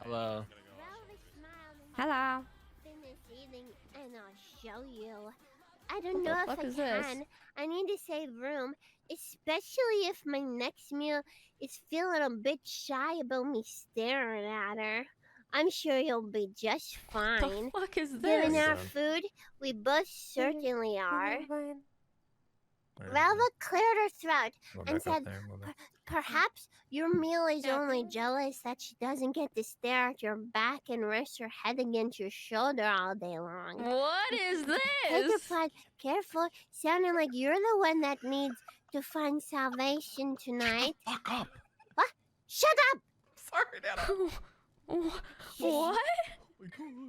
Hello. Hello. Finish eating and I'll show you. I don't What know the if fuck I is this? can. I need to save room, especially if my next meal is feeling a bit shy about me staring at her. I'm sure you'll be just fine. The fuck is this? Given our food, we both certainly are. Ralva cleared her throat and said, perhaps your meal is only jealous that she doesn't get to stare at your back and rest her head against your shoulder all day long. What is Kate this? replied, careful, sounding like you're the one that needs to find salvation tonight. Fuck up. What? Shut up! Sorry, Dad. What?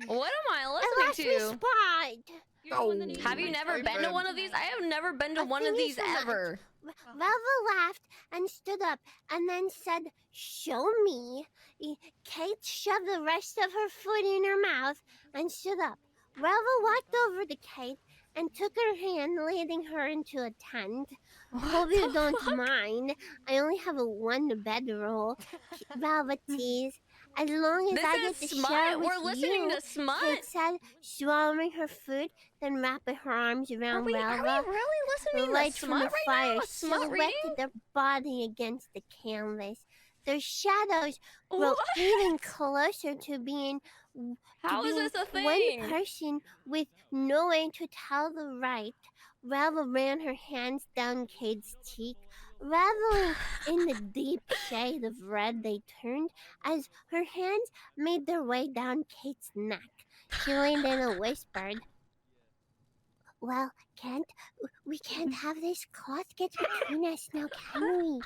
What am I listening to? Spot. Have you never been to one of these? I have never been to one of these ever. Ralva laughed and stood up and then said, show me. Kate shoved the rest of her food in her mouth and stood up. Ralva walked over to Kate and took her hand, leading her into a tent. Hope you don't mind. I only have a one-bedroll. Ralva teased. As long as I get to share with We're listening you, to Smut. Kate said, swallowing her food, then wrapping her arms around Ralva. Are we really listening The light to from Smut the right fire now? A Smut silhouetted reading? their body against the canvas. Their shadows grow even closer to being How is this a thing? one person with no way to tell the right. Ralva ran her hands down Kate's cheek. Reveling in the deep shade of red they turned as her hands made their way down Kate's neck. She leaned in and whispered, well, we can't have this cloth get between us now, can we?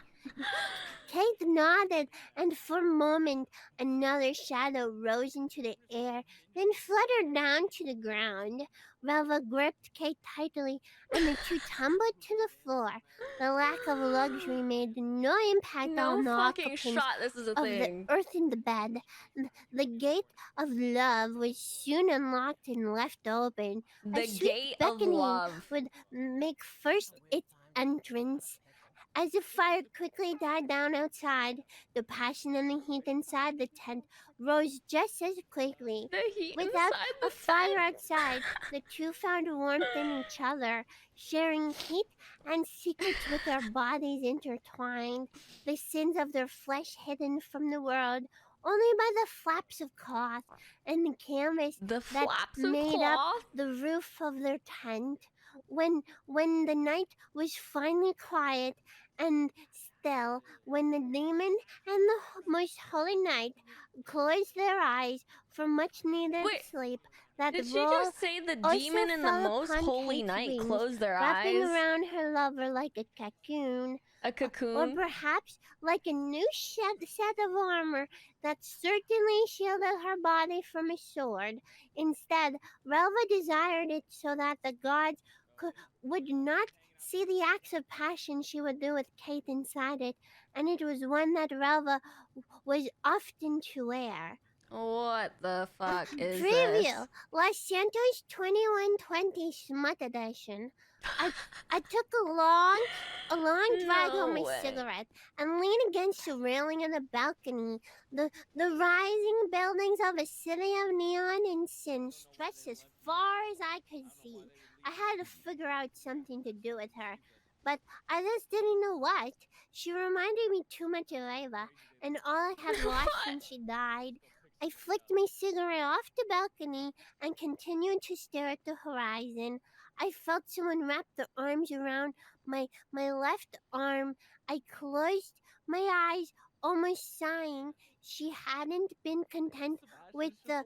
Kate nodded, and for a moment another shadow rose into the air, then fluttered down to the ground. Ralva gripped Kate tightly, and the two tumbled to the floor. The lack of luxury made no impact on the occupants This is a of thing. the earth in the bed. The gate of love was soon unlocked and left open. The gate of love would make first its entrance. As the fire quickly died down outside, the passion and the heat inside the tent rose just as quickly. Without a fire outside, the two found warmth in each other, sharing heat and secrets with their bodies intertwined, the sins of their flesh hidden from the world only by the flaps of cloth and the canvas that made up the roof of their tent. When the night was finally quiet and still, when the demon and the most holy knight closed their eyes for much needed sleep, did she just say the demon and the most holy knight closed their wrapping eyes? around her lover like a cocoon. A cocoon? Or perhaps like a new set of armor that certainly shielded her body from a sword. Instead, Relva desired it so that the gods would not see the acts of passion she would do with Kate inside it, and it was one that Relva was often to wear. What the fuck is Preview, this? Los Santos 2120 Smut Edition. I took a long drag on my cigarette and leaned against the railing of the balcony. The rising buildings of a city of neon and sin stretched as far as I could see. I had to figure out something to do with her, but I just didn't know what. She reminded me too much of Ava, and all I had lost since she died. I flicked my cigarette off the balcony and continued to stare at the horizon. I felt someone wrap their arms around my left arm. I closed my eyes, almost sighing. She hadn't been content with the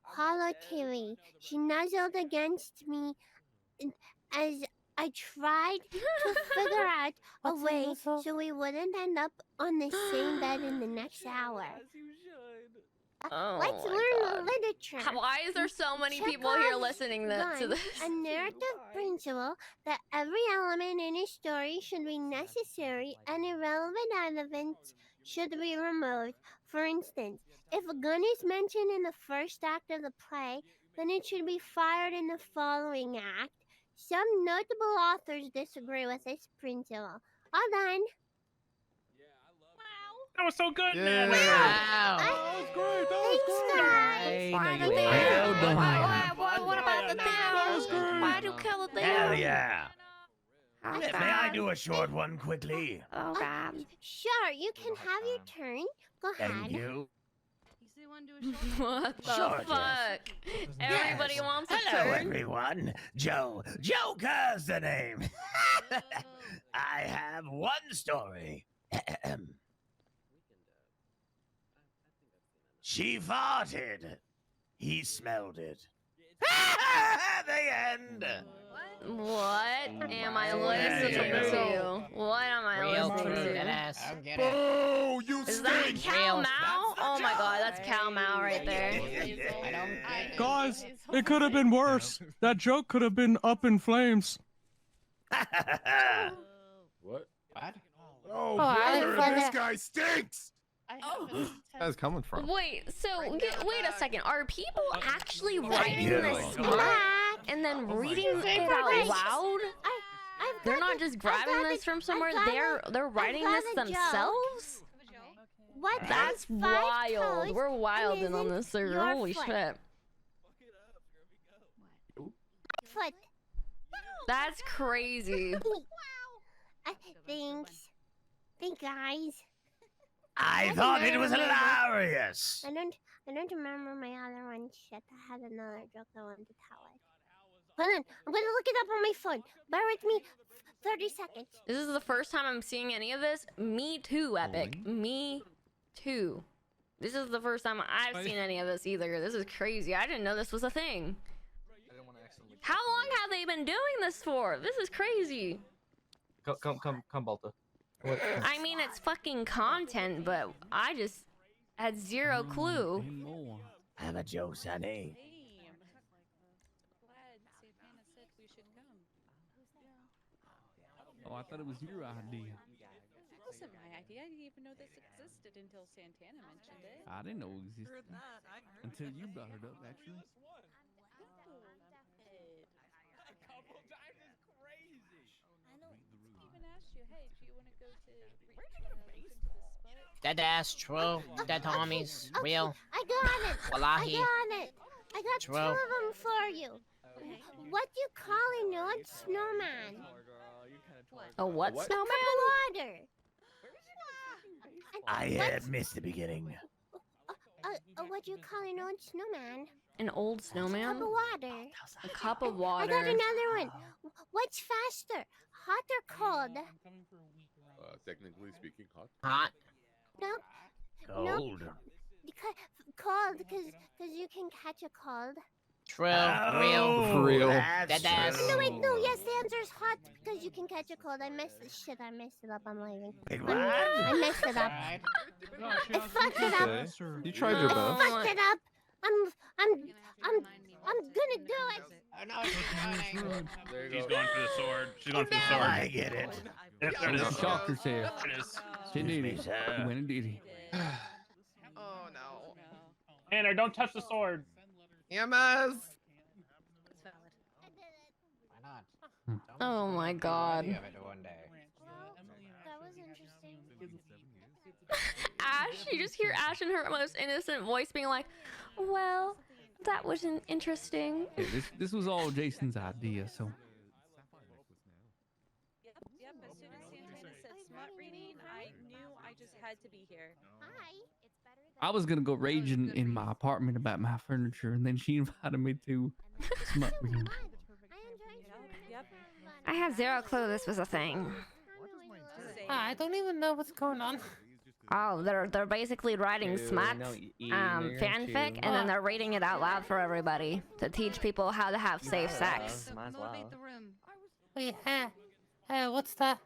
hollow TV. She nuzzled against me as I tried to figure out a way so we wouldn't end up on the same bed in the next hour. Let's learn the literature. Why is there so many people here listening to this? A narrative principle that every element in a story should be necessary and irrelevant elements should be removed. For instance, if a gun is mentioned in the first act of the play, then it should be fired in the following act. Some notable authors disagree with this principle. All done. That was so good, man. Wow. That was great. That was Thanks, great. guys. Why the Well deer? done. What about the That was deer? great. Why'd you kill the Hell deer? yeah. Oh, May I do a short one quickly? Oh, God. Sure, you can have your turn. Go Thank ahead. you. What the Sure, fuck? Everybody Yes. wants a Hello, turn? everyone. Joker's the name. I have one story. She farted. He smelled it. The end. What am I listening Yeah. to? What am I Real listening true, to? deadass. Oh, you Is that stink. cow Mao? Oh my god, that's cow Mao right there. I don't. Guys, it could have been worse. That joke could have been up in flames. What? What? Oh, I brother, thought this that- guy stinks. That's coming from? Wait, so wait a second. Are people actually writing you. this Black. back and then reading it out loud? I've They're got not the- just I've grabbing got this the- from somewhere. I've got They're writing got this a joke. themselves. What That's is 5 wild. toes We're and wilding on isn't this server. your Holy foot? shit. Foot. That's crazy. Thanks. Thanks, guys. I thought it was hilarious. I don't remember my other one. Shit, I had another joke I wanted to tell it. Hold on, I'm gonna look it up on my phone. Bear with me 30 seconds. This is the first time I'm seeing any of this. Me too, Epic. Me too. This is the first time I've seen any of this either. This is crazy. I didn't know this was a thing. How long have they been doing this for? This is crazy. Come, Balta. I mean, it's fucking content, but I just had zero clue. I have a joke, Sonny. Oh, I thought it was your idea. That wasn't my idea. I didn't even know this existed until Santana mentioned it. I didn't know it existed until you brought it up, actually. I know. Even asked you, hey, do you want to go to look into this spot? Deadass, true. Dead homies. Real. I got it. Wallahi. I got it. I got True. 2 of them for you. What do you call an old snowman? A what, A snowman? cup of water. I missed the beginning. What do you call an old snowman? An old Cup snowman? of water. A cup of I got water. another one. What's faster, hot or cold? Technically speaking, hot. Hot. Nope. Cold. Cold, because you can catch a cold. True. Real. For real. That's Deadass. true. No, wait, no, yes, the answer is hot because you can catch a cold. I messed it up. I'm leaving. Wait, I what? messed it up. I fucked it up. You tried your Oh best. my- Fucked it up. I'm gonna do it. Oh no, she's running. There She's going for the sword. She's going for the sword. I get it. There it is. She shocked herself. There it is. She did me, it. sir. She went and did it. Oh no. Tanner, don't touch the sword. EMS. Why not? Oh my god. You have it one day. That was interesting. Ash, you just hear Ash in her most innocent voice being like, well, that wasn't interesting. Yeah, this was all Jason's idea, so. Yep, as soon as Santana said smut reading, I knew I just had to be here. Hi. I was gonna go raging in my apartment about my furniture, and then she invited me to smut reading. Yep. I have zero clue this was a thing. I don't even know what's going on. Oh, they're basically writing smut fanfic, and then they're reading it out loud for everybody to teach people how to have safe sex. Wait, what's that?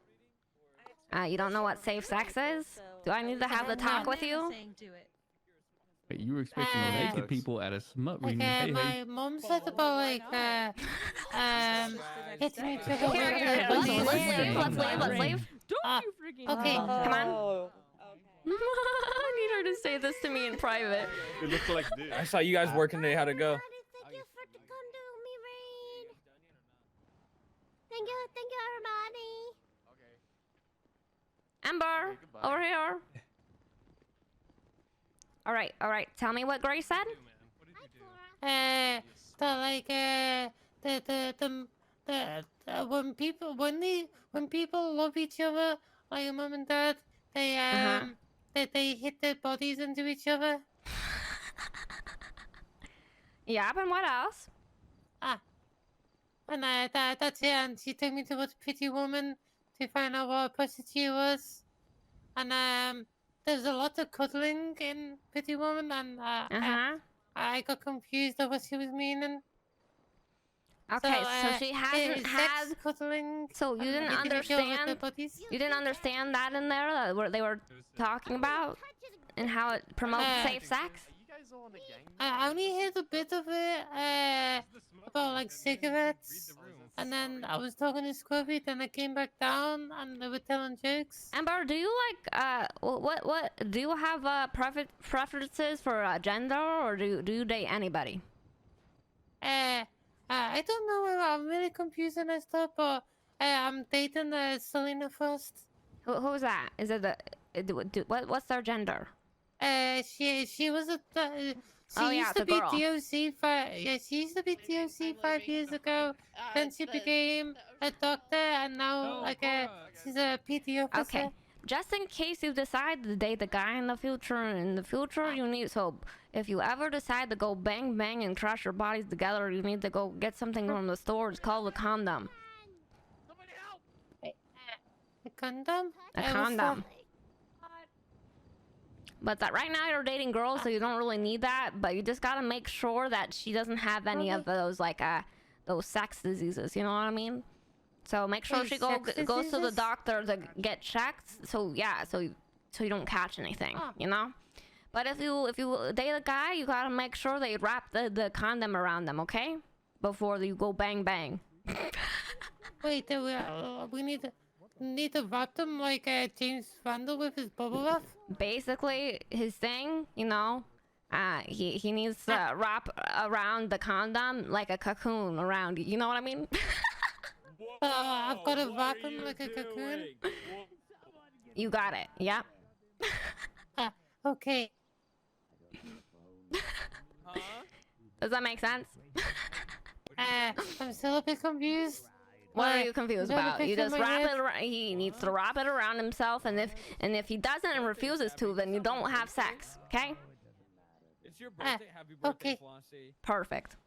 You don't know what safe sex is? Do I need to have the talk with you? Wait, you were expecting naked people at a smut Like, reading? Hey, my hey. mom said about hitting each other Here, with here, the let's bunnies. leave, let's leave. Okay. Come on. I need her to say this to me in private. It looks like this. I saw you guys working today. How'd it go? Thank you for to come to me raid. Thank you, everybody. Ember, over here. All right. Tell me what Grace said. When people love each other, like your mom and dad, they hit their bodies into each other. Yeah, and what else? And that's it. And she took me to watch Pretty Woman to find out what a prostitute was. And there's a lot of cuddling in Pretty Woman, and I got confused of what she was meaning. Okay, so she hasn't had. Sex, cuddling. So you didn't understand. You didn't understand that in there that what they were talking about and how it promotes safe sex. I only heard a bit of it about like cigarettes, and then I was talking to Scrubby, then I came back down and they were telling jokes. Amber, do you like what do you have preferences for gender, or do you date anybody? I don't know. I'm really confused and stuff, but I'm dating Selena first. Who's that? Is it what's their gender? She was a. She used to be girl. DOC she used to be DOC 5 years ago. Then she became a doctor, and now she's a PT officer. Okay. Just in case you decide to date the guy in the future, you need, so if you ever decide to go bang bang and crush your bodies together, you need to go get something from the store. It's called a condom. A condom? A condom. But that right now you're dating girls, so you don't really need that. But you just gotta make sure that she doesn't have any of those those sex diseases. You know what I mean? So make sure she goes to the doctor to get checked. So yeah, so you don't catch anything. You know. But if you date a guy, you gotta make sure that you wrap the condom around them, okay? Before you go bang bang. Wait, we need to wrap them like James Randall with his bubble wrap? Basically, his thing, you know, he needs to wrap around the condom like a cocoon around you. You know what I mean? I've got to wrap him like a cocoon? You got it. Yep. Okay. Does that make sense? I'm still a bit confused. What are you confused about? You just wrap it around. He needs to wrap it around himself, and if he doesn't and refuses to, then you don't have sex. Okay? It's your birthday. Happy birthday, Okay. Flossie. Perfect.